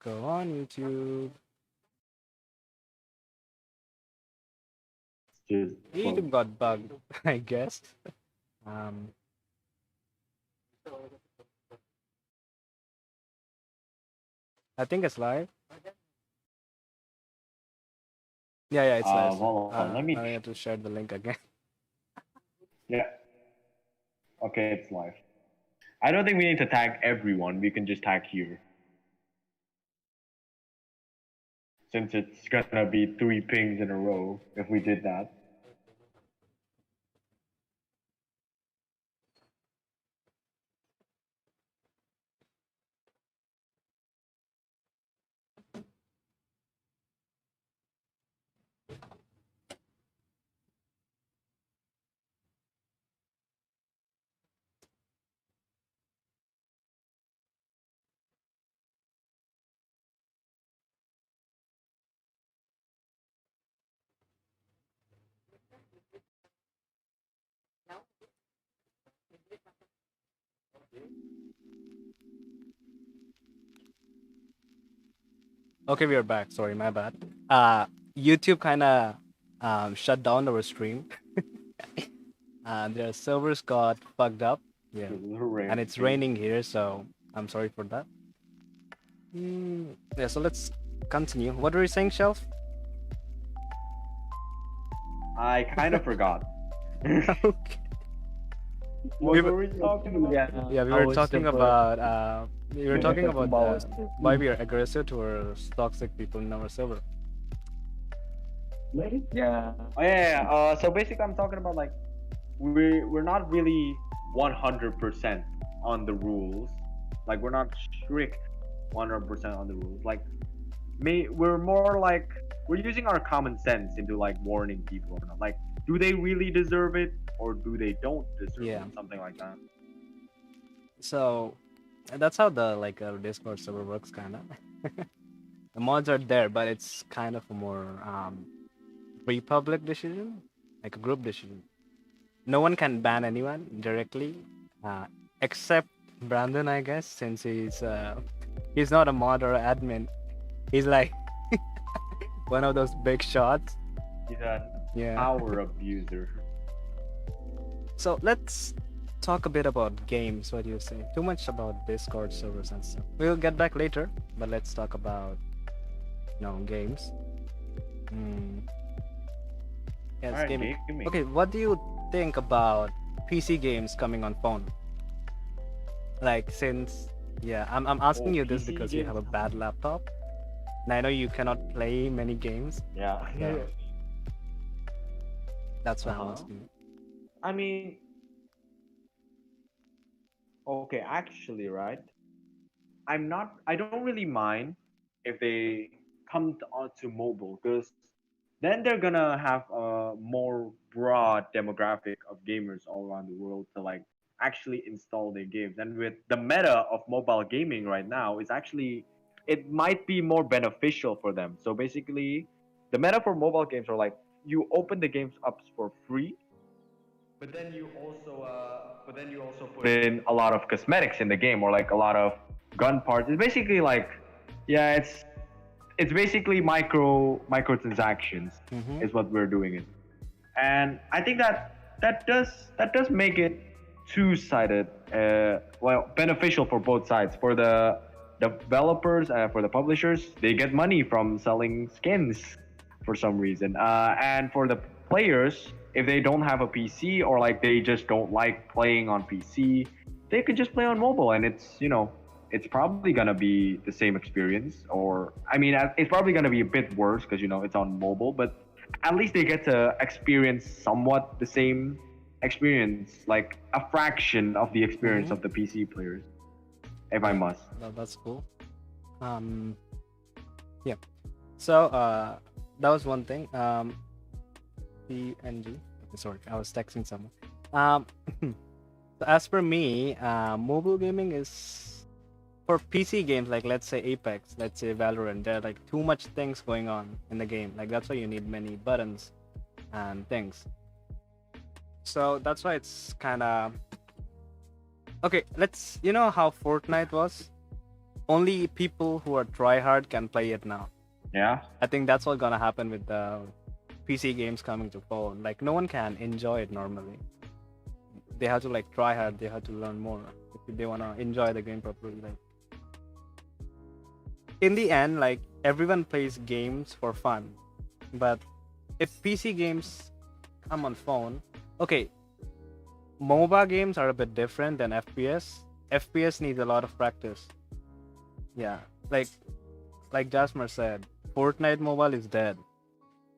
Go on YouTube. Just YouTube got bugged, I guess. Um, I think it's live. Yeah, it's live. hold on. Let me. I have to share the link again. Yeah. Okay, it's live. I don't think we need to tag everyone. We can just tag here. Since it's gonna be 3 pings in a row if we did that. Okay, we are back. Sorry, my bad. YouTube kind of shut down our stream. Their servers got fucked up. Yeah, and it's raining here, so I'm sorry for that. Yeah, so let's continue. What were you saying, Shelf? I kind of forgot. Okay. What were we talking about? Yeah, we were talking about why we are aggressive towards toxic people in our server. Yeah. Oh yeah. So basically, I'm talking about like we're not really 100% on the rules. Like we're not strict 100% on the rules. Like we're more like we're using our common sense into like warning people. Like, do they really deserve it or do they don't deserve Yeah. it? Something like that. So that's how the Discord server works, kind of. The mods are there, but it's kind of a more free public decision, like a group decision. No one can ban anyone directly, except Brandon, I guess, since he's not a mod or admin. He's like one of those big shots. He's a Yeah. power abuser. So let's talk a bit about games. What do you say? Too much about Discord servers and stuff. We'll get back later, but let's talk about games. Yes, Alright, gaming. gaming. Okay, what do you think about PC games coming on phone? Like, since I'm asking you this PC because you have a games. bad laptop, and I know you cannot play many games. Yeah. Yeah. That's why I'm Uh-huh. asking you. I mean, okay, actually, right? I don't really mind if they come onto mobile because then they're gonna have a more broad demographic of gamers all around the world to like actually install their games. And with the meta of mobile gaming right now, is actually it might be more beneficial for them. So basically, the meta for mobile games are like you open the games up for free, but then you also put in a lot of cosmetics in the game or like a lot of gun parts. It's basically like it's basically microtransactions Mhm. is what we're doing it. And I think that does make it two-sided, well, beneficial for both sides. For the developers, for the publishers, they get money from selling skins for some reason. And for the players, if they don't have a PC or like they just don't like playing on PC, they could just play on mobile, and it's probably gonna be the same experience. Or I mean, it's probably gonna be a bit worse because it's on mobile, but at least they get to experience somewhat the same experience, like a fraction of the experience Mhm. of the PC players, if I must. That's cool. Yeah. So that was one thing. PNG. Sorry, I was texting someone. So as for me, mobile gaming is for PC games, like let's say Apex, let's say Valorant. There are like too much things going on in the game. Like that's why you need many buttons and things. So that's why it's kind of okay. You know how Fortnite was? only people who are try hard can play it now. Yeah. I think that's what's gonna happen with the PC games coming to phone. Like no one can enjoy it normally. They have to like try hard. They have to learn more if they wanna enjoy the game properly. Like in the end, like everyone plays games for fun, but if PC games come on phone, okay, MOBA games are a bit different than FPS. FPS needs a lot of practice. Yeah, like Jasmer said, Fortnite Mobile is dead.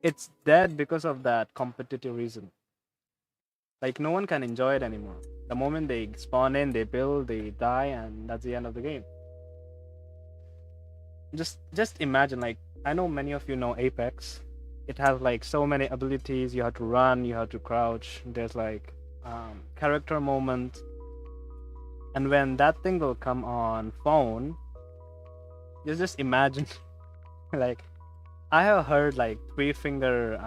It's dead because of that competitive reason. Like no one can enjoy it anymore. The moment they spawn in, they build, they die, and that's the end of the game. Just imagine, like I know many of you know Apex. It has like so many abilities. You have to run, you have to crouch. There's like character moment, and when that thing will come on phone, you just imagine like I have heard like three finger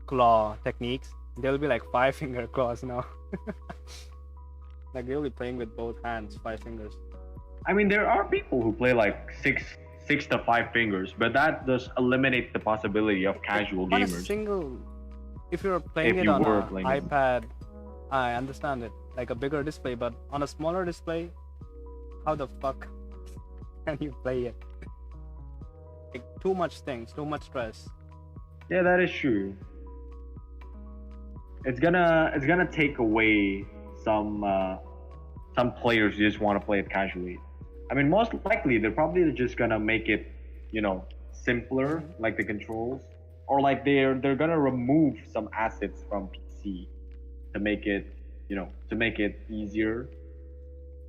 claw techniques. There'll be like five finger claws now. Like you'll be playing with both hands, five fingers. I mean, there are people who play like six to five fingers, but that does eliminate the possibility of Like casual on a gamers single, if you're playing if it you on were a playing it. iPad, I understand it, like a bigger display, but on a smaller display, how the fuck can you play it? Like too much things, too much stress. Yeah, that is true. It's gonna take away some players who just want to play it casually. I mean, most likely they're probably just gonna make it, you know, simpler, Mhm. like the controls, or like they're gonna remove some assets from PC to make it, you know, to make it easier.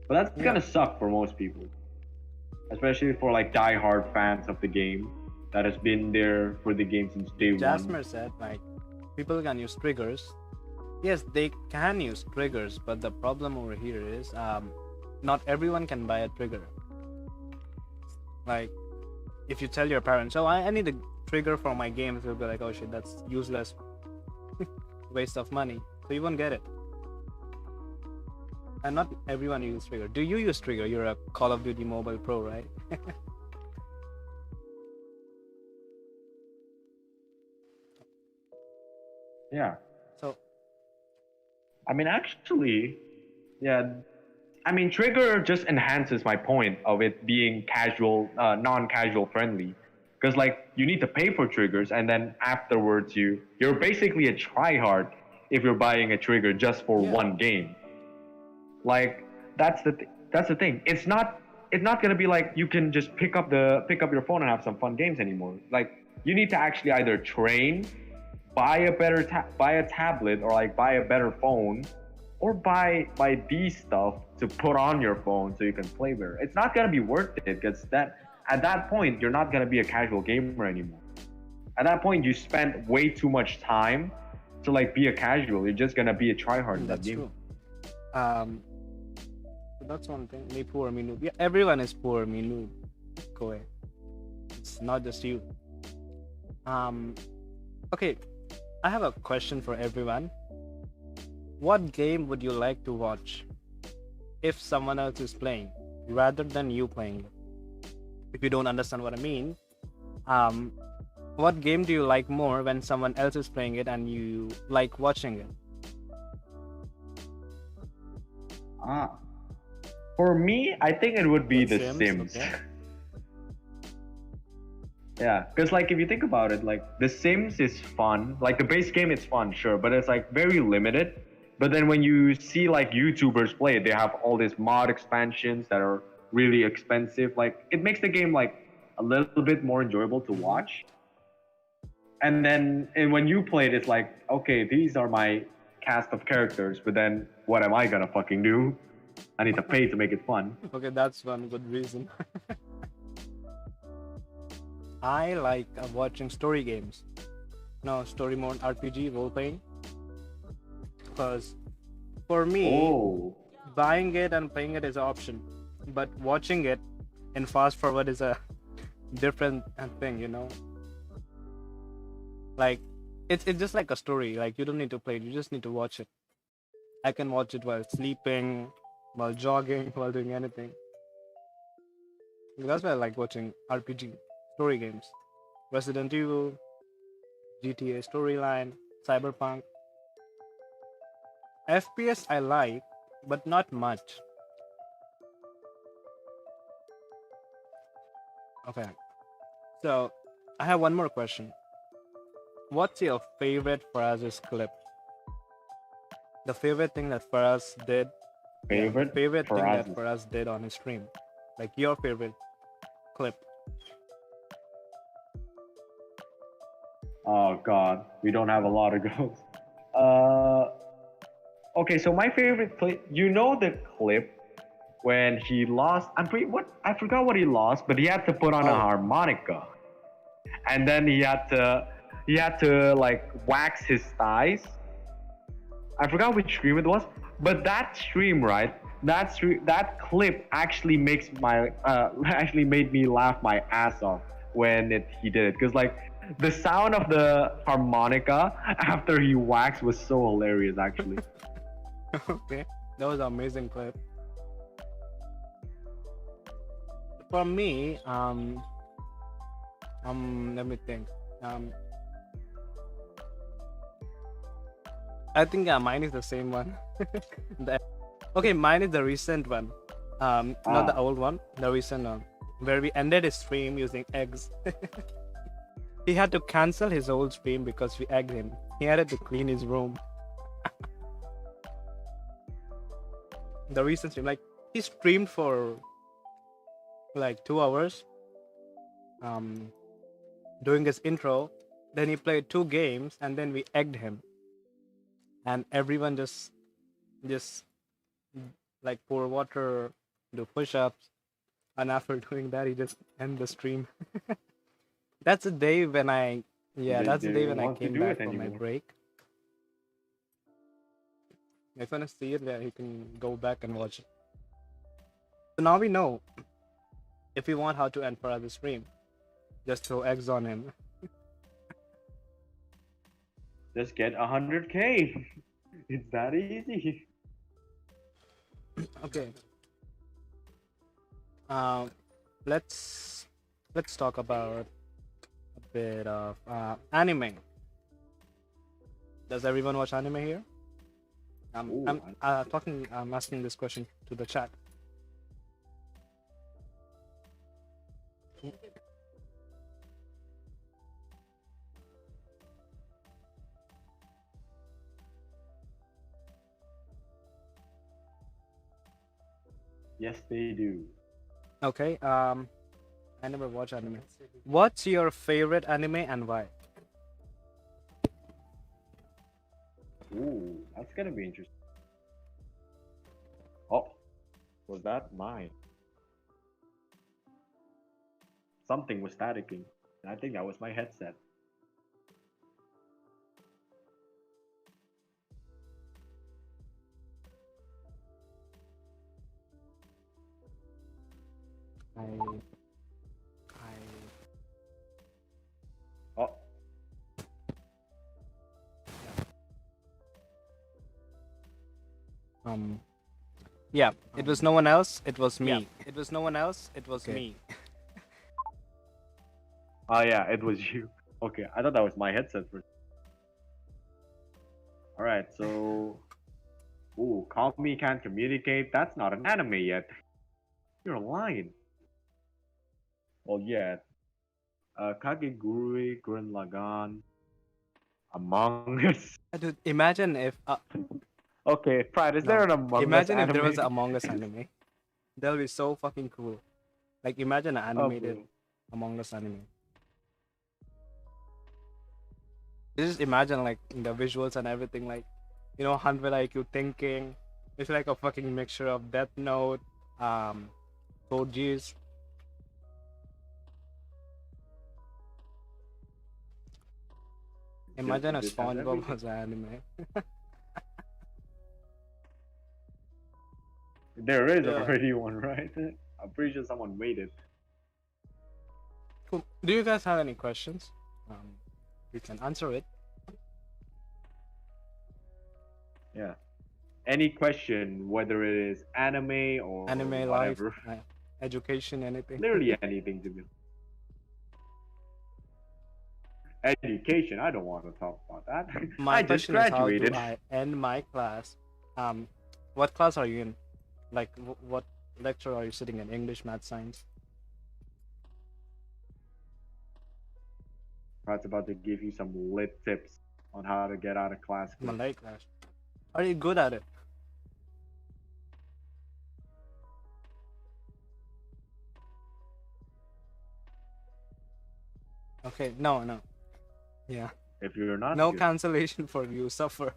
But that's Yeah, gonna suck for most people, especially for like die-hard fans of the game that has been there for the game since day like one. Jasmer said, like people can use triggers. Yes, they can use triggers, but the problem over here is not everyone can buy a trigger. Like if you tell your parents, "Oh, I need a trigger for my games," they'll be like, "Oh shit, that's useless, waste of money." So you won't get it. And not everyone uses trigger. Do you use trigger? You're a Call of Duty Mobile Pro, right? Yeah, So I mean, actually, yeah, I mean, Trigger just enhances my point of it being casual, non-casual friendly, because like you need to pay for triggers, and then afterwards you're basically a tryhard if you're buying a trigger just for yeah, one game. Like that's the thing. It's not gonna be like you can just pick up your phone and have some fun games anymore. Like you need to actually either train, buy a tablet or like buy a better phone, or buy these stuff to put on your phone so you can play better. It's not gonna be worth it because that at that point you're not gonna be a casual gamer anymore. At that point you spent way too much time to like be a casual. You're just gonna be a tryhard in that that's game. true. Um, so that's one thing. Me poor, me noob. Yeah, everyone is poor, me noob. Go ahead. It's not just you. Um, okay. I have a question for everyone. What game would you like to watch if someone else is playing, rather than you playing it? If you don't understand what I mean, um, what game do you like more when someone else is playing it and you like watching it? Ah, for me, I think it would be The The Sims, Sims. okay. Yeah, because like if you think about it, like The Sims is fun. Like the base game is fun, sure, but it's like very limited. But then when you see like YouTubers play it, they have all these mod expansions that are really expensive. Like it makes the game like a little bit more enjoyable to Mm-hmm. watch. And when you play it, it's like, okay, these are my cast of characters, but then what am I gonna fucking do? I need to pay to make it fun. Okay, that's one good reason. I like watching story games. No, story mode RPG role playing. Because for me, Oh, buying it and playing it is an option, but watching it in fast forward is a different thing, you know. Like it's just like a story. Like you don't need to play it; you just need to watch it. I can watch it while sleeping, while jogging, while doing anything. That's why I like watching RPG story games. Resident Evil, GTA Storyline, Cyberpunk. FPS I like, but not much. Okay, so I have one more question. What's your favorite Faraz's clip? The favorite thing that Faraz did, yeah, the Favorite favorite thing that Faraz's. Faraz did on his stream, like your favorite clip. Oh God, we don't have a lot of girls. Uh, okay, so my favorite clip. You know the clip when he lost. I'm pretty. What I forgot what he lost, but he had to put on a Oh, harmonica, and then he had to like wax his thighs. I forgot which stream it was, but that stream, right? That clip actually makes my actually made me laugh my ass off when he did it, because like the sound of the harmonica after he waxed was so hilarious actually. okay, that was an amazing clip. For me, let me think. Um, I think mine is the same one. The- okay, mine is the recent one. Not the Ah, old one. The recent one, where we ended his stream using eggs. He had to cancel his old stream because we egged him. He had to clean his room. The recent stream, like he streamed for like 2 hours, um, doing his intro. Then he played 2 games, and then we egged him, and everyone just like pour water, do push-ups, and after doing that, he just end the stream. That's the day when I, yeah, they that's the day when didn't I want to came do back it from my anymore. break. If you wanna see it, yeah, you can go back and watch it. So now we know if we want how to end for the stream, just throw eggs on him. Just get 100K. It's that easy. Okay. Um, let's let's talk about a bit of anime. Does everyone watch anime here? Ooh, I'm talking. I'm asking this question to the chat. yes they do. Okay. I never watch anime. What's your favorite anime and why? Ooh, that's gonna be interesting. Oh, was that mine? Something was staticking. I think that was my headset. I I Oh, um yeah. It was no one else. It was me. It was no one else. It was me. oh yeah, it was you. Okay, I thought that was my headset. All right, so ooh, call me can't communicate. That's not an anime yet. You're lying. Well, yeah. Kageguri, Gurren Lagann, Among Us. Dude, imagine if Okay, Pride, is there no, an Among Us imagine if there was anime? an Among Us anime. That'll be so fucking cool. Like imagine an Oh, animated bro. Among Us anime. Just imagine like the visuals and everything, like 100 IQ thinking. It's like a fucking mixture of Death Note, um, Code Geass. Imagine a This has SpongeBob everything. was an anime. There is Yeah. already one, right? I'm pretty sure someone made it. Cool. Do you guys have any questions? You can answer it. Yeah. Any question, whether it is anime or Anime life, whatever. education, anything. Literally anything to be. Education. I don't want to talk about that. My I just question is, how do graduated. I end my class? Um, what class are you in? Like, what lecture are you sitting in? English, math, science? Pat's about to give you some lit tips on how to get out of class quick. Malay class. Are you good at it? Okay, no, no. Yeah. If you're not No good. cancellation for you, suffer.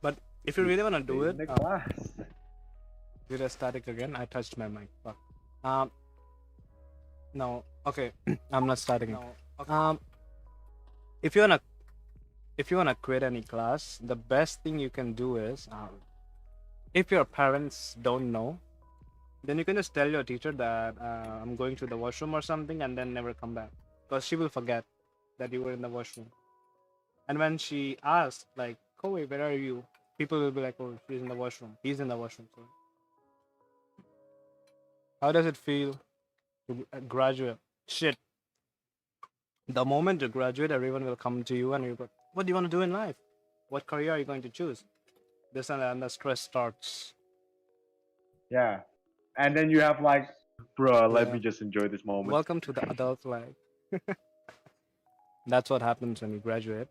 But if you really want to do Stay it, in the class. did I static again? I touched my mic. Fuck. Um, no. Okay, I'm not starting it. No. Okay. If you wanna if you wanna quit any class, the best thing you can do is, if your parents don't know, then you can just tell your teacher that I'm going to the washroom or something, and then never come back, because she will forget that you were in the washroom. And when she asks, like, Koei, where are you? People will be like, oh, she's in the washroom. He's in the washroom. So, how does it feel to graduate? Shit. The moment you graduate, everyone will come to you and you go, what do you want to do in life? What career are you going to choose? This and that, and the stress starts. Yeah. And then you have like, bruh, let Yeah. me just enjoy this moment. Welcome to the adult life. That's what happens when you graduate.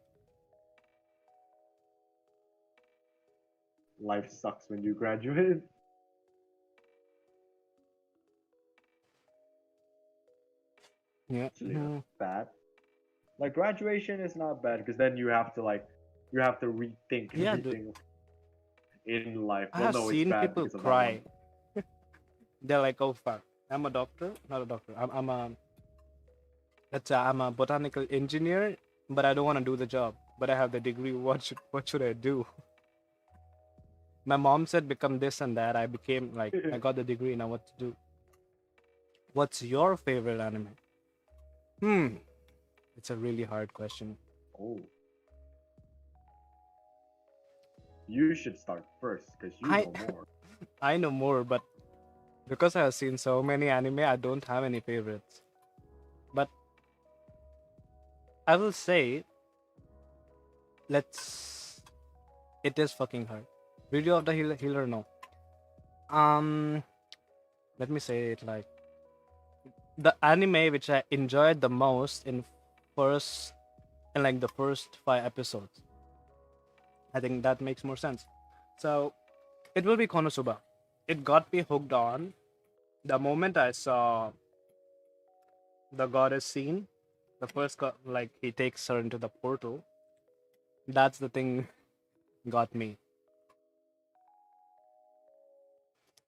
Life sucks when you graduate. Yeah. Actually, not bad. Like graduation is not bad because then you have to rethink Yeah, dude. everything in life. I Well, have no, it's seen bad people because of that one. cry. They're like, oh fuck, I'm a doctor, not a doctor. I'm a botanical engineer, but I don't want to do the job. But I have the degree. What should I do? My mom said become this and that. I became like, I got the degree, now what to do? What's your favorite anime? It's a really hard question. Oh, you should start first because you I know more. I know more, but because I have seen so many anime, I don't have any favorites. But I will say, let's. It is fucking hard. Video of the healer, no. Um, Let me say it like, the anime which I enjoyed the most first in like the first 5 episodes. I think that makes more sense. So it will be Konosuba. It got me hooked on the moment I saw the goddess scene. The first like he takes her into the portal. That's the thing got me.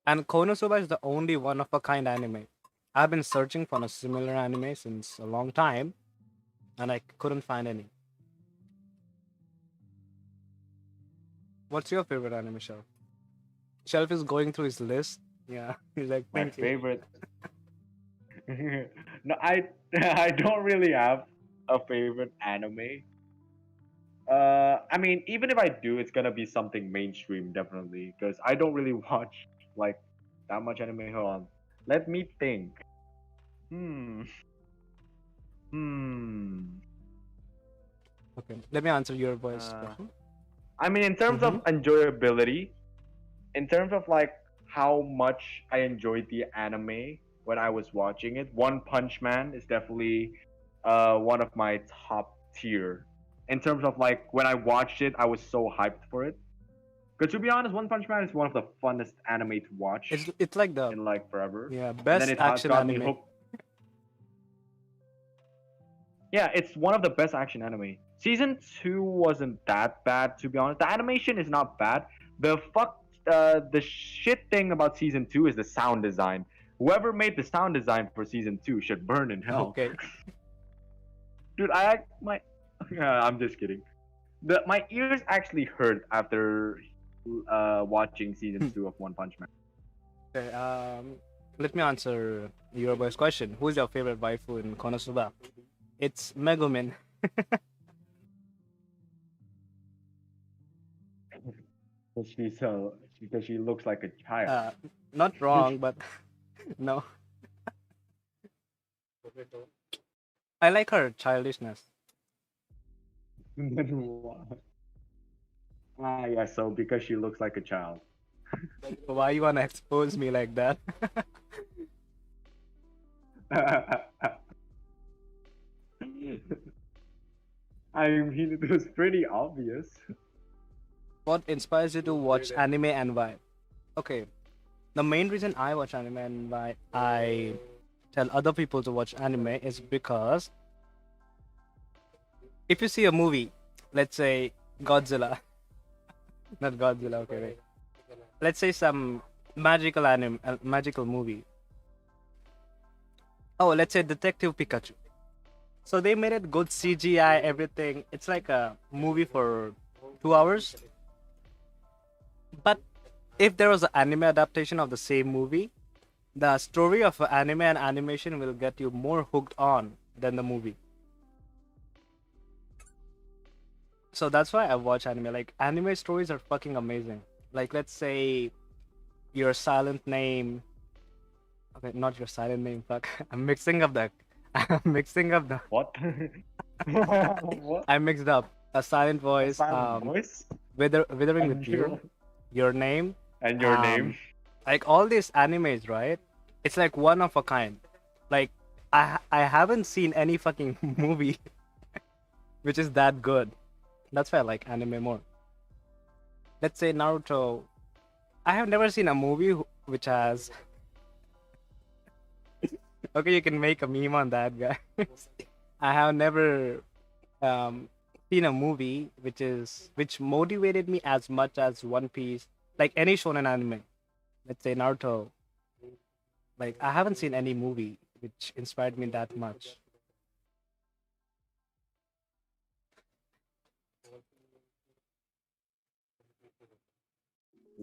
And Konosuba is the only one of a kind anime. I've been searching for a similar anime since a long time, and I couldn't find any. What's your favorite anime, Shelf? Shelf is going through his list. Yeah, he's like My thinking. favorite. No, I I don't really have a favorite anime. I mean, even if I do, it's gonna be something mainstream, definitely, because I don't really watch like that much anime. Hold on, let me think. Hmm. Hmm. Okay, let me answer your voice Uh, question. I mean, in terms Mm-hmm. of enjoyability, in terms of like how much I enjoyed the anime when I was watching it, One Punch Man is definitely one of my top tier. In terms of like when I watched it, I was so hyped for it. Because to be honest, One Punch Man is one of the funnest anime to watch It's like the, in like forever. yeah, And then best it action got me anime. hooked. Yeah, it's one of the best action anime. Season two wasn't that bad to be honest. The animation is not bad. The shit thing about season two is the sound design. Whoever made the sound design for season two should burn in hell. Okay. Dude, my I'm just kidding. My ears actually hurt after watching season two of One Punch Man. Okay. Let me answer your boy's question. Who's your favorite waifu in Konosuba? It's Megumin. Because she looks like a child. Uh, Not wrong, but no, I like her childishness. Then why? Ah, yeah. So because she looks like a child. Why you wanna expose me like that? I mean, it was pretty obvious. What inspires you to watch anime and why? Okay, the main reason I watch anime and why I tell other people to watch anime is because if you see a movie, let's say Godzilla, not Godzilla, okay, wait. Let's say some magical movie. Oh, let's say Detective Pikachu. So they made it good CGI, everything. It's like a movie for 2 hours. But if there was an anime adaptation of the same movie, the story of anime and animation will get you more hooked on than the movie. So that's why I watch anime. Like anime stories are fucking amazing. Like let's say your silent name. Okay, not your silent name. Fuck. I'm mixing up the. I'm mixing up the. What? What? I mixed up a silent A voice. silent voice? Withering And with you. Your name. your name? Like all these animes, right? It's like one of a kind. Like I haven't seen any fucking movie which is that good. That's why I like anime more. Let's say Naruto. I have never seen a movie which has. Okay, you can make a meme on that, guy. I have never um, seen a movie which motivated me as much as One Piece, like any shonen anime. Let's say Naruto. Like I haven't seen any movie which inspired me that much.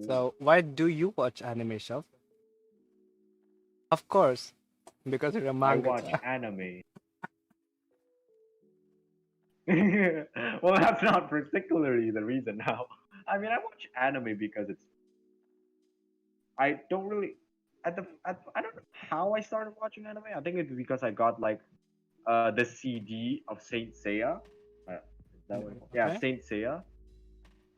So why do you watch anime, Shaf? Of course, because you're a I watch mangaka. anime. Well, that's not particularly the reason now. I mean, I watch anime because it's. I don't really. I don't know how I started watching anime. I think it's because I got like the CD of Saint Seiya. Is that what? Yeah, Okay, Saint Seiya.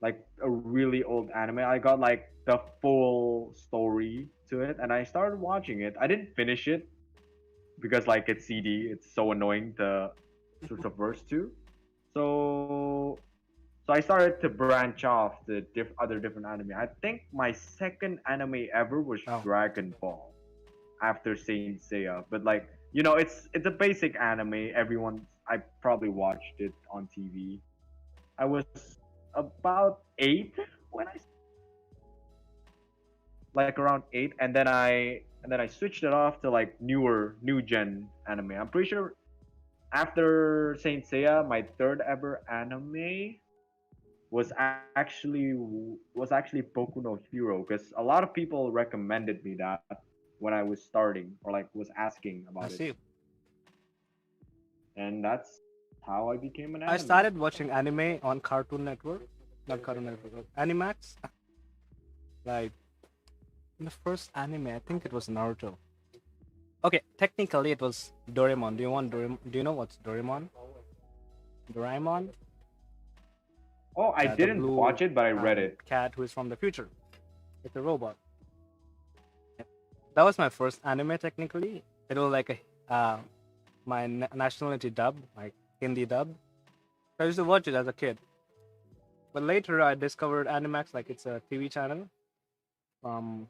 Like a really old anime. I got like the full story to it, and I started watching it. I didn't finish it because like it's CD. It's so annoying to traverse to. So so I started to branch off to other different anime. I think my second anime ever was oh, Dragon Ball after Saint Seiya. But like it's a basic anime. Everyone I probably watched it on TV. I was about 8 when I like around 8, and then I switched it off to like new gen anime. I'm pretty sure after Saint Seiya, my third ever anime was actually Boku no Hero because a lot of people recommended me that when I was starting or like was asking about I it, see. and that's how I became an I anime. started watching anime on Cartoon Network, not Cartoon Network, Animax. Like the first anime, I think it was Naruto. Okay, technically it was Doraemon. Do you want Doraemon? Do you know what's Doraemon? Doraemon, Oh, I the didn't blue watch it, but I read it. cat who is from the future. It's a robot. That was my first anime. Technically, it was like my nationality dub, like Hindi dub. I used to watch it as a kid. But later I discovered Animax, like it's a TV channel from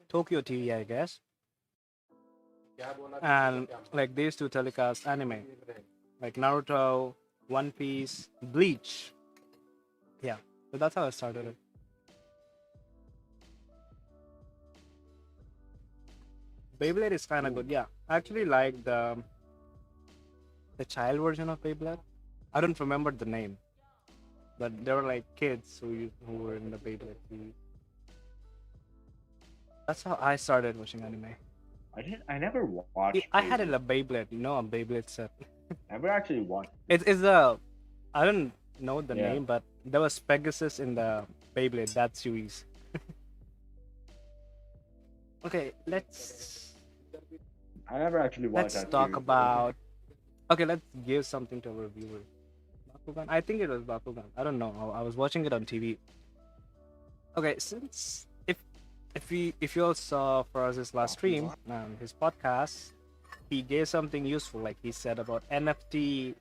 Tokyo TV, I guess. And like they used to telecast anime, like Naruto, One Piece, Bleach. Yeah, so that's how I started it. Beyblade is kind of good. Yeah, I actually like the child version of Beyblade. I don't remember the name, but there were like kids who were in the Beyblade TV. That's how I started watching anime. I never watched I had Beyblade. a Beyblade, a Beyblade set. Never actually watched. It's a I don't know the Yeah. name, but there was Pegasus in the Beyblade, that series. Okay, I never actually watched let's that talk series before. about. Okay, let's give something to our viewers. Bakugan. I think it was Bakugan. I don't know. I was watching it on TV. Okay, since if you all saw Faraz's last stream, his podcast, he gave something useful, like he said about NFT,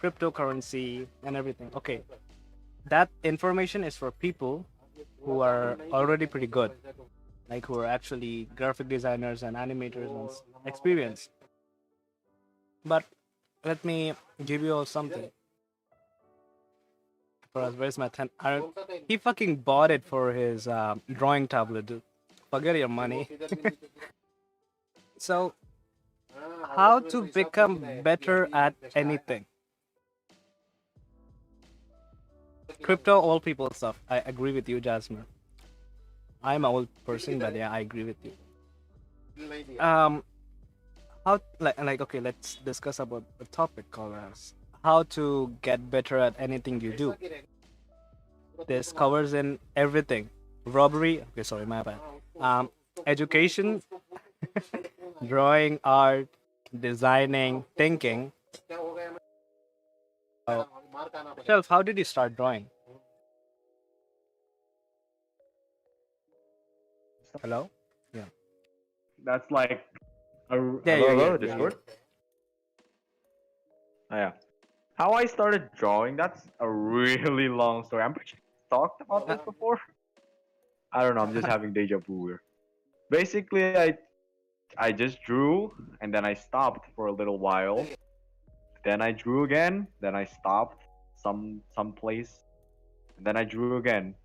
cryptocurrency, and everything. Okay, that information is for people who are already pretty good, like who are actually graphic designers and animators and experienced. But let me give you all something. Faraz, where's my 10? He fucking bought it for his drawing tablet, dude. Forget your money. So, how to become better at anything? Crypto, old people stuff. I agree with you, Jasmine. I'm an old person, but yeah, I agree with you. Um, how like okay, let's discuss about the topic called as how to get better at anything you do. This covers in everything. Robbery. Okay, sorry, my bad. Education, drawing, art, designing, thinking. Shelf, how did you start drawing? Hello? Yeah. That's like Yeah, hello, you're hello, here. You're Discord. here. Oh, yeah. How I started drawing, that's a really long story. I'm pretty sure we talked about Uh, this before. I don't know, I'm just having deja vu here. Basically, I just drew and then I stopped for a little while. Then I drew again, then I stopped some place, and then I drew again.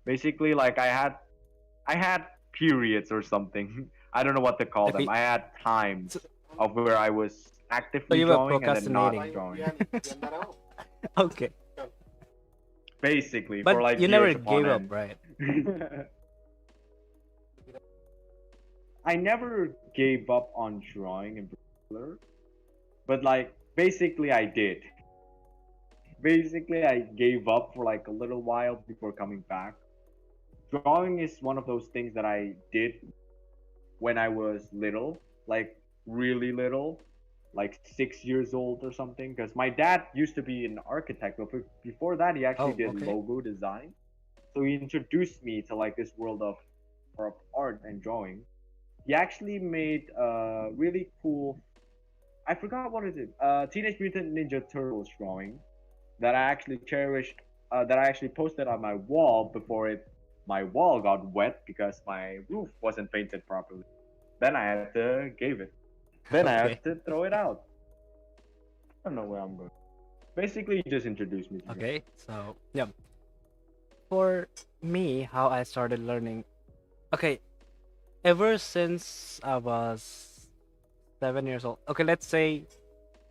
Basically, like I had periods or something. I don't know what to call them. okay. I had So, times of where I was so actively you were drawing and then not procrastinating. drawing. Okay. Basically, But for like you never years upon gave up, end. right? I never gave up on drawing in particular, but like basically I did. Basically, I gave up for like a little while before coming back. Drawing is one of those things that I did when I was little, like really little, like 6 years old or something. Because my dad used to be an architect, but before that, he actually Oh, did okay. logo design. So he introduced me to like this world of art and drawing. He actually made a really cool. I forgot what is it. Teenage Mutant Ninja Turtles drawing that I actually cherished. That I actually posted on my wall before it. My wall got wet because my roof wasn't painted properly. Then I had to give it. Then I Okay. had to throw it out. I don't know where I'm going. Basically, you just introduced me to it. Okay. So, yeah. For me, how I started learning. Okay. Ever since I was 7 years old. Okay, let's say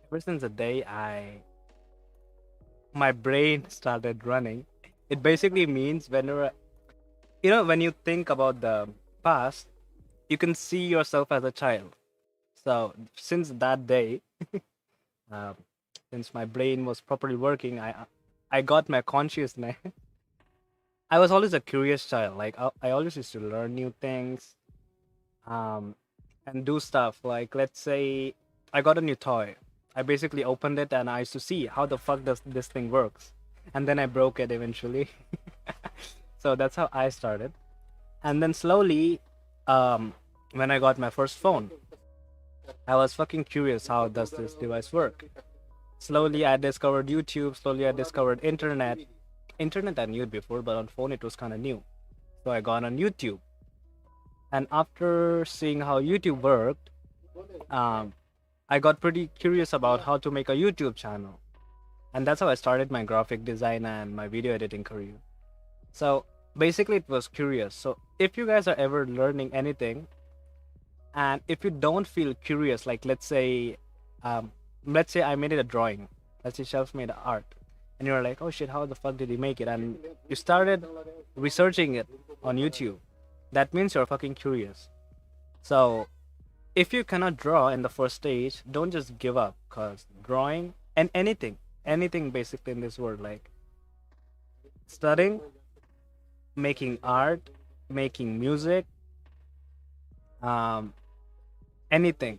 ever since the day my brain started running, it basically means whenever when you think about the past, you can see yourself as a child. So since that day, uh, since my brain was properly working, I got my consciousness. I was always a curious child. Like I always used to learn new things, um, and do stuff. Like let's say I got a new toy. I basically opened it and I used to see how the fuck does this thing works, and then I broke it eventually. So that's how I started, and then slowly, when I got my first phone, I was fucking curious how does this device work. Slowly I discovered YouTube. Slowly I discovered internet. Internet I knew before, but on phone it was kind of new. So I got on YouTube, and after seeing how YouTube worked, um, I got pretty curious about how to make a YouTube channel, and that's how I started my graphic design and my video editing career. So basically, it was curious. So if you guys are ever learning anything, and if you don't feel curious, like um, let's say I made it a drawing, let's say Shelf made art, and you're like, oh shit, how the fuck did he make it? And you started researching it on YouTube. That means you're fucking curious. So if you cannot draw in the first stage, don't just give up, cause drawing and anything basically in this world, like studying, making art, making music, um, anything.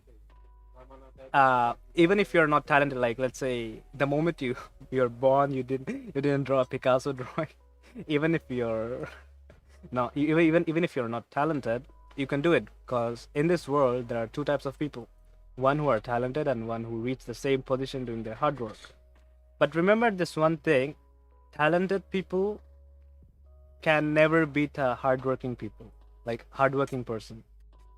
Even if you're not talented, like let's say the moment you're born, you didn't draw a Picasso drawing. Even if you're no, even if you're not talented, you can do it because in this world there are two types of people, one who are talented and one who reach the same position doing their hard work. But remember this one thing: talented people can never beat a hardworking people, like hardworking person,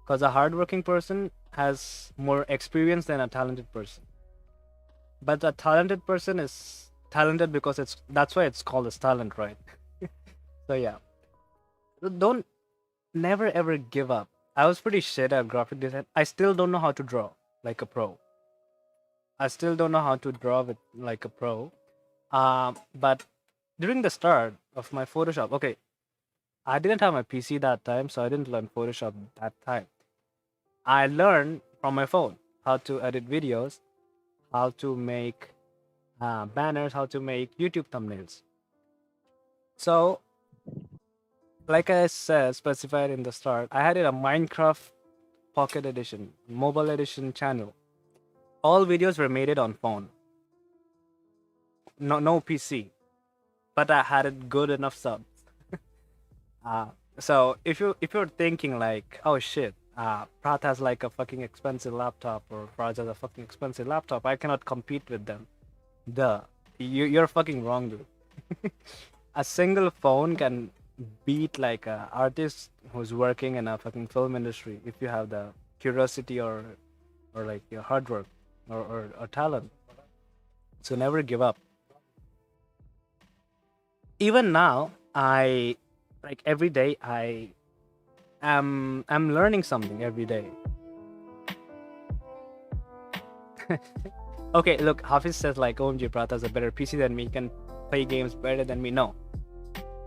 because a hardworking person has more experience than a talented person. But a talented person is talented because that's why it's called as talent, right? So yeah, don't never ever give up. I was pretty shit at graphic design. I still don't know how to draw like a pro. I still don't know how to draw with like a pro. But during the start of my Photoshop, okay, I didn't have my PC that time, so I didn't learn Photoshop that time. I learned from my phone how to edit videos, how to make banners, how to make YouTube thumbnails. So, like I said, specified in the start, I had a Minecraft Pocket Edition, mobile edition channel. All videos were made it on phone, no PC, but I had it good enough subs. Uh, so if you're thinking like, oh shit, Prath has like a fucking expensive laptop or Raj has a fucking expensive laptop, I cannot compete with them. Duh, you're fucking wrong, dude. A single phone can beat like a artist who's working in a fucking film industry if you have the curiosity or like your hard work or talent. So never give up. Even now, I like every day I'm learning something every day. Okay, look, Hafiz says like OMG Pratha has a better PC than me, he can play games better than me. No.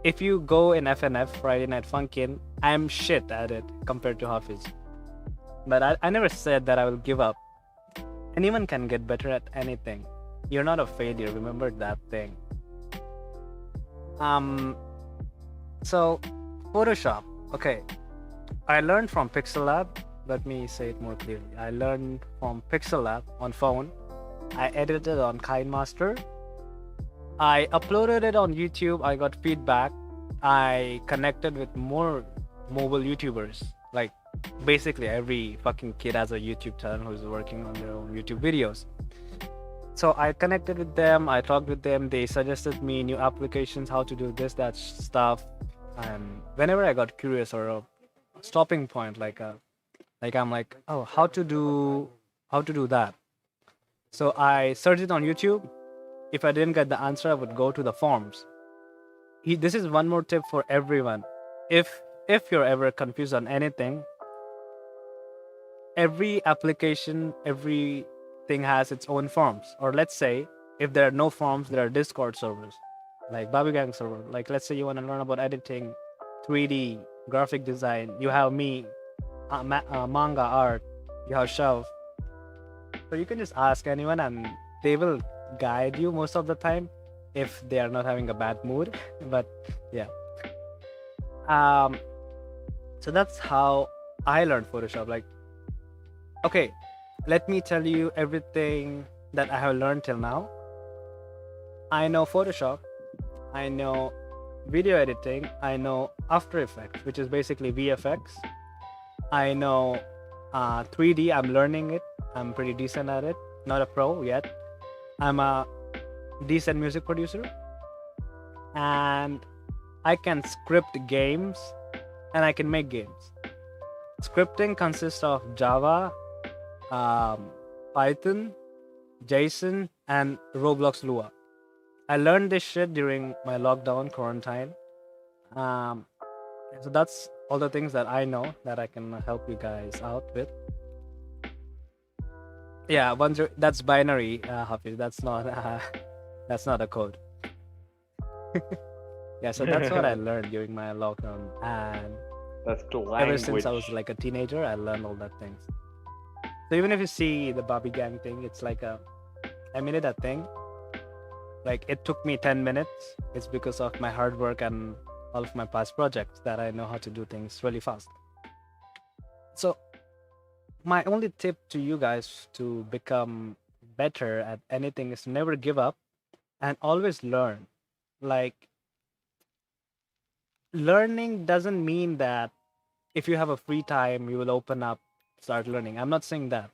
If you go in FNF, Friday Night Funkin', I'm shit at it compared to Hafiz. But I never said that I will give up. Anyone can get better at anything. You're not a failure, remember that thing. Um so Photoshop. Okay. I learned from Pixel Lab. Let me say it more clearly. I learned from Pixel Lab on phone. I edited on KineMaster. I uploaded it on YouTube. I got feedback. I connected with more mobile YouTubers. Like basically every fucking kid has a YouTube channel who's working on their own YouTube videos. So I connected with them. I talked with them. They suggested me new applications, how to do this, that stuff. And whenever I got curious or a stopping point, like I'm like, oh, how to do that. So I searched it on YouTube. If I didn't get the answer, I would go to the forums. This is one more tip for everyone. If you're ever confused on anything, every application, everything has its own forums. Or let's say if there are no forums, there are Discord servers, like BABI Gang server. Like let's say you want to learn about editing, 3D, graphic design. You have me, manga art. You have Shelf. So you can just ask anyone, and they will guide you most of the time if they are not having a bad mood. But yeah, um, so that's how I learned Photoshop. Like, okay, let me tell you everything that I have learned till now. I know Photoshop. I know video editing. I know After Effects, which is basically VFX. I know 3D. I'm learning it. I'm pretty decent at it. Not a pro yet. I'm a decent music producer. And I can script games and I can make games. Scripting consists of Java, Python, JSON, and Roblox Lua. I learned this shit during my lockdown quarantine. So that's all the things that I know that I can help you guys out with. Yeah, that's binary, Hafiz. That's not a code. Yeah, so that's what I learned during my lockdown, and That's the ever language. since I was like a teenager, I learned all that things. So even if you see the Bobby Gang thing, it's like I made it a thing. Like it took me 10 minutes. It's because of my hard work and all of my past projects that I know how to do things really fast. So my only tip to you guys to become better at anything is never give up and always learn. Like, learning doesn't mean that if you have a free time, you will open up, start learning. I'm not saying that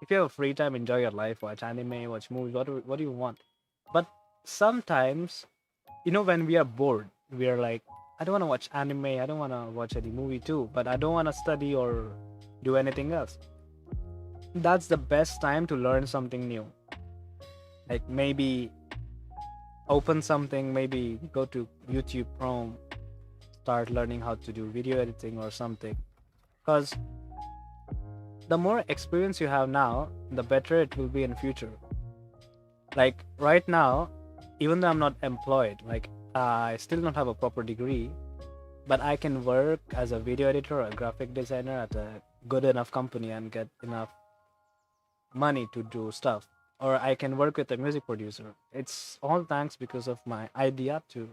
if you have a free time, enjoy your life, watch anime, watch movies, what do you want? But sometimes, when we are bored, we are like, I don't want to watch anime, I don't want to watch any movie too, but I don't want to study or do anything else. That's the best time to learn something new. Like, maybe open something, maybe go to YouTube Chrome, start learning how to do video editing or something. Because the more experience you have now, the better it will be in future. Like right now, even though I'm not employed, like I still don't have a proper degree, but I can work as a video editor or a graphic designer at a good enough company and get enough money to do stuff. Or I can work with a music producer. It's all thanks because of my idea to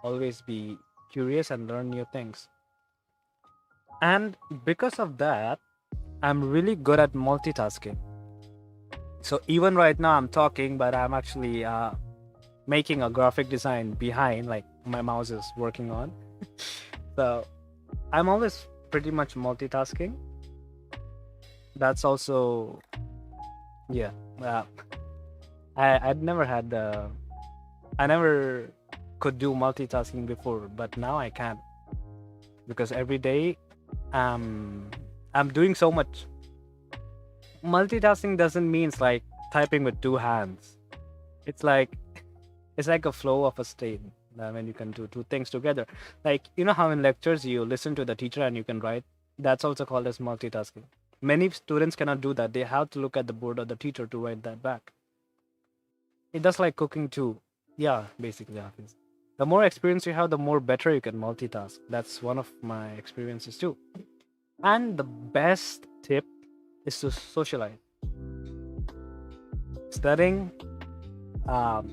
always be curious and learn new things. And because of that, I'm really good at multitasking. So even right now I'm talking, but I'm actually making a graphic design behind, like my mouse is working on. So I'm always pretty much multitasking. That's also, yeah. I'd never had I never could do multitasking before, but now I can because every day I'm doing so much. Multitasking doesn't mean like typing with two hands. It's like a flow of a state when you can do two things together. Like, how in lectures you listen to the teacher and you can write. That's also called as multitasking. Many students cannot do that. They have to look at the board of the teacher to write that back. It does like cooking too. Yeah, basically happens. The more experience you have, the more better you can multitask. That's one of my experiences too. And the best tip is to socialize. Studying, um,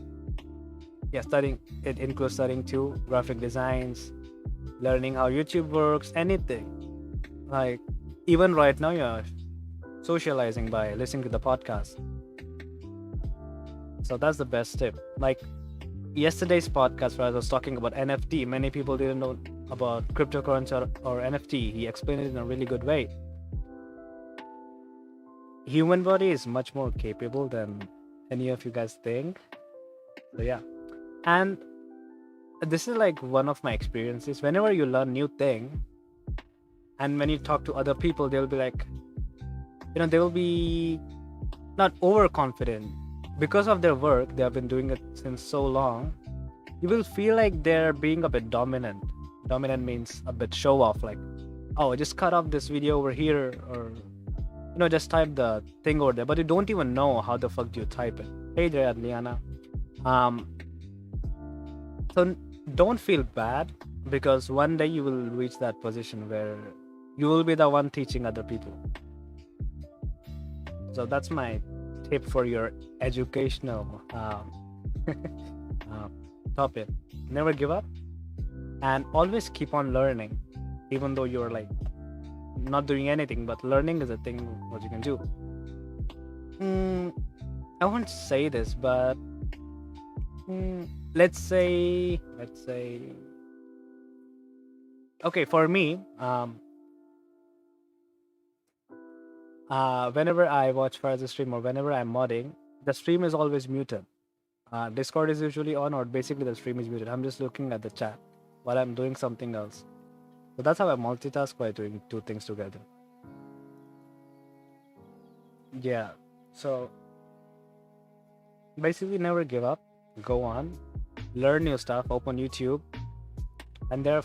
studying, it includes studying too, graphic designs, learning how YouTube works, anything. Like, even right now, you're socializing by listening to the podcast. So that's the best tip. Like, yesterday's podcast where I was talking about NFT, many people didn't know about cryptocurrency or NFT. He explained it in a really good way. Human body is much more capable than any of you guys think. So yeah. And this is like one of my experiences. Whenever you learn new thing, and when you talk to other people, they'll be like, they will be not overconfident. Because of their work, they have been doing it since so long. You will feel like they're being a bit dominant. Dominant means a bit show off, like, oh, just cut off this video over here, or just type the thing over there. But you don't even know how the fuck do you type it. Hey there, Adliana. So don't feel bad, because one day you will reach that position where you will be the one teaching other people. So that's my tip for your educational topic. Never give up and always keep on learning, even though you're like not doing anything, but learning is a thing what you can do. I won't say this, but let's say okay, for me, whenever I watch Faraz's stream or whenever I'm modding, the stream is always muted. Discord is usually on, or basically the stream is muted. I'm just looking at the chat while I'm doing something else. So that's how I multitask by doing two things together. Yeah. So basically, never give up. Go on, learn new stuff. Open YouTube, and there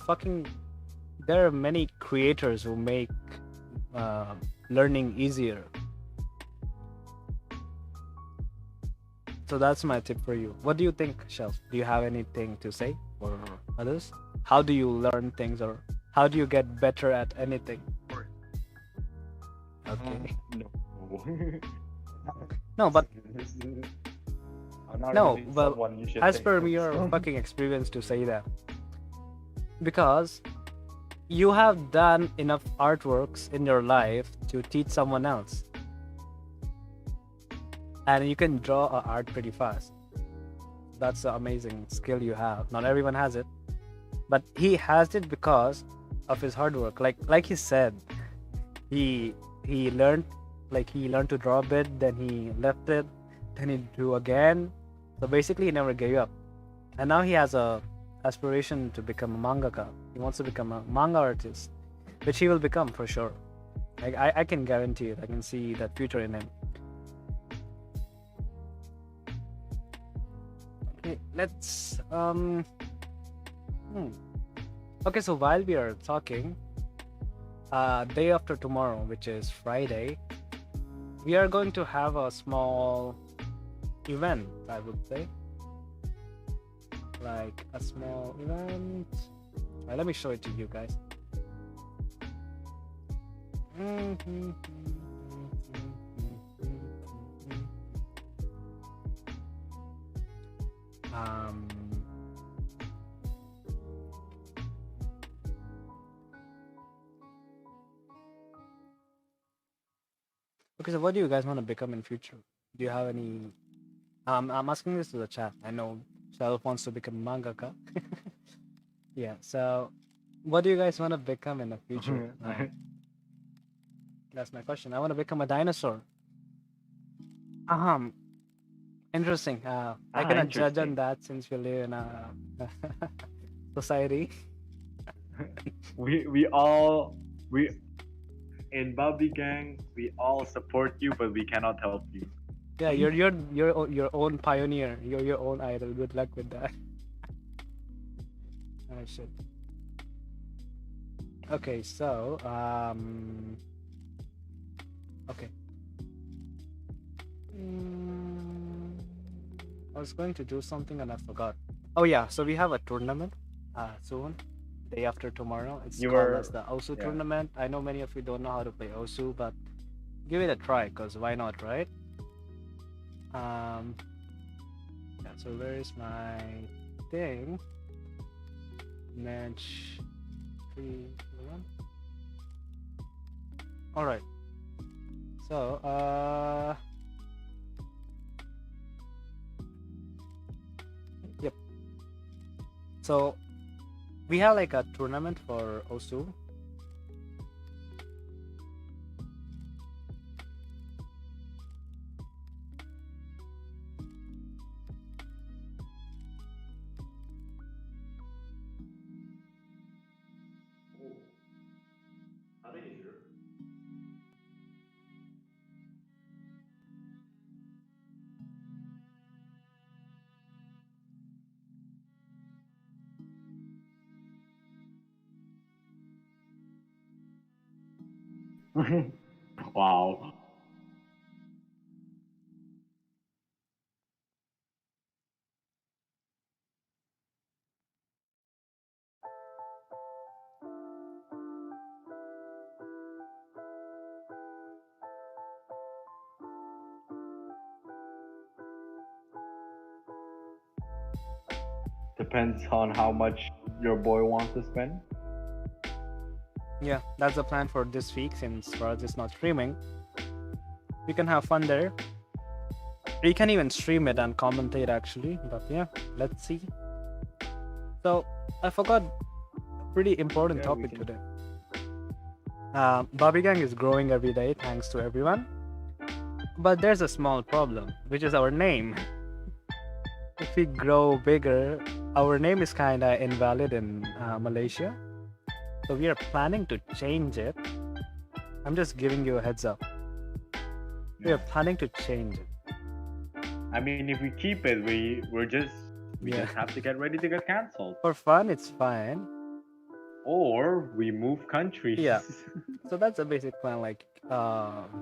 are many creators who make learning easier. So that's my tip for you. What do you think, Shelf? Do you have anything to say for others? How do you learn things, or how do you get better at anything? Okay. No. No, but I'm not no, really well, someone you should as take per tips your from. fucking experience to say that. because you have done enough artworks in your life to teach someone else, and you can draw art pretty fast. That's an amazing skill you have. Not everyone has it, but he has it because of his hard work. Like he said, he he learned he learned to draw a bit, then he left it, then he drew again. So basically, he never gave up, and now he has a aspiration to become a mangaka. He wants to become a manga artist, which he will become for sure. I can guarantee it. I can see that future in him. Okay, let's hmm. Okay, so while we are talking, day after tomorrow, which is Friday, we are going to have a small event, I would say. Like a small event. Let me show it to you guys. Um, okay, so what do you guys want to become in future? Do you have any? I'm asking this to the chat. I know Self wants to become mangaka. Yeah. So, what do you guys want to become in the future? That's my question. I want to become a dinosaur. Um, Interesting. I cannot judge on Interesting. that since we live in a society. We all we in Bobby Gang, we all support you, but we cannot help you. Yeah, you're your own pioneer. You're your own idol. Good luck with that. I should. Okay, so okay. Mm, I was going to do something and I forgot. Oh yeah, so we have a tournament soon, day after tomorrow. It's You called as were, the Osu yeah. tournament. I know many of you don't know how to play Osu, but give it a try, cause why not, right? Um, yeah. So where is my thing? Match 3-1. All right. So yep. So we have like a tournament for Osu. Wow. Depends on how much your boy wants to spend. Yeah, that's the plan for this week since Raj is not streaming. We can have fun there. We can even stream it and commentate actually, but yeah, let's see. So I forgot a pretty important Yeah, we topic can. today. Bobby Gang is growing every day thanks to everyone, but there's a small problem, which is our name. If we grow bigger, our name is kinda invalid in Malaysia, so we are planning to change it. I'm just giving you a heads up. We are Yeah. planning to change it. I mean, if we keep it, we Yeah. just have to get ready to get canceled, For fun, it's fine. or we move countries. Yeah. So that's a basic plan. Like,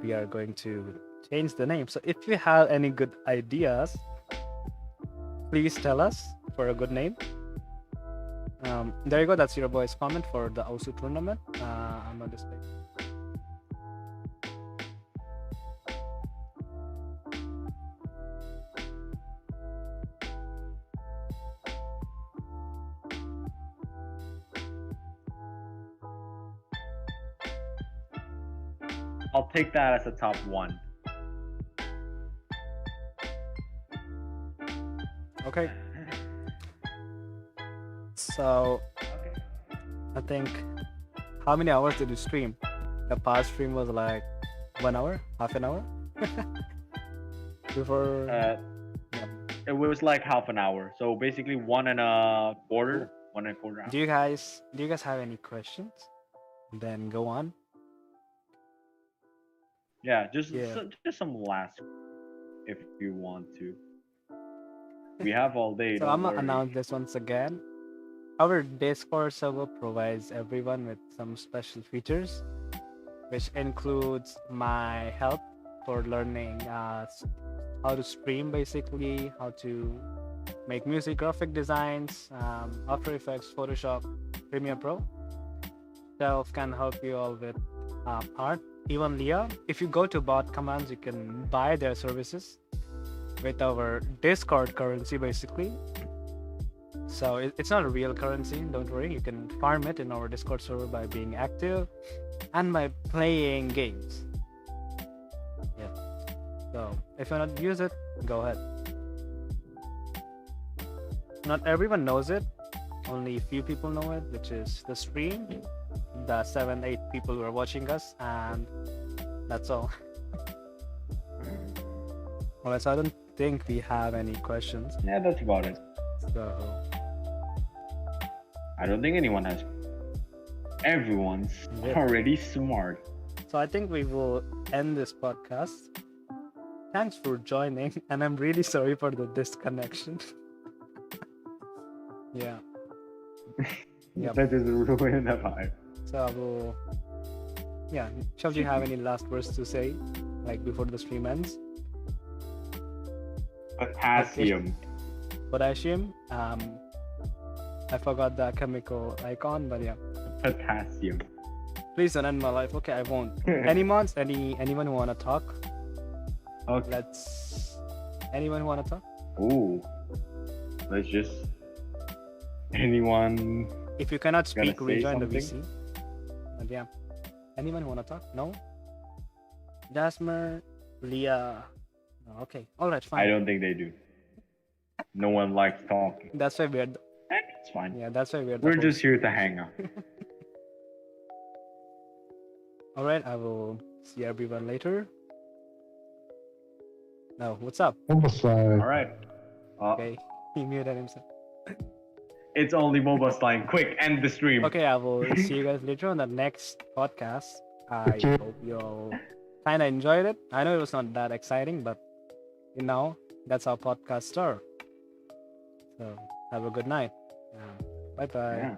we are going to change the name. So if you have any good ideas, please tell us for a good name. There you go. That's your boy's comment for the Osu tournament. I'm on this page. I'll take that as a top one. Okay. So Okay. I think, how many hours did you stream? The past stream was like 1 hour, half an hour before. Uh, Yeah. it was like half an hour. So basically one and a Cool. quarter, 1 and a quarter hour. Do you guys have any questions? Then go on. Yeah, just Yeah. just some last if you want to. We have all day. So I'm Don't gonna worry. announce this once again. Our Discord server provides everyone with some special features, which includes my help for learning how to stream, basically, how to make music, graphic designs, After Effects, Photoshop, Premiere Pro. Self can help you all with art. Even Leah, if you go to bot commands, you can buy their services with our Discord currency, basically. So it's not a real currency, don't worry. You can farm it in our Discord server by being active and by playing games. Yeah. So if you want to use it, go ahead. Not everyone knows it. Only a few people know it, which is the stream, the 7, 8 people who are watching us, and that's all. Alright, so I don't think we have any questions. Yeah, that's about it. So I don't think anyone has. Everyone's Yeah. already smart. I think we will end this podcast. Thanks for joining, and I'm really sorry for the disconnection. Yeah. Yep. That just ruined the vibe. So I will. Yeah. Shall you have any last words to say, like before the stream ends? Potassium. Potassium. I forgot the chemical icon, but yeah. Potassium. Please don't end my life. Okay, I won't. Any mods? Anyone who wanna talk? Okay. Anyone who wanna talk? Ooh. Let's just. Anyone? If you cannot Gonna speak, say rejoin the something? VC. But yeah. Anyone who wanna talk? No. Jasmer, Leah. Oh, okay. All right. Fine. I don't think they do. No one likes talking. That's why we're. It's fine. Yeah, that's why we're. We're just here to hang out. All right. I will see everyone later. No. What's up? All right. Okay. He muted himself. It's only mobile slime. Quick, end the stream. Okay, I will see you guys later on the next podcast. I hope you all kind of enjoyed it. I know it was not that exciting, but that's how podcasts are. So have a good night. Bye bye. Yeah.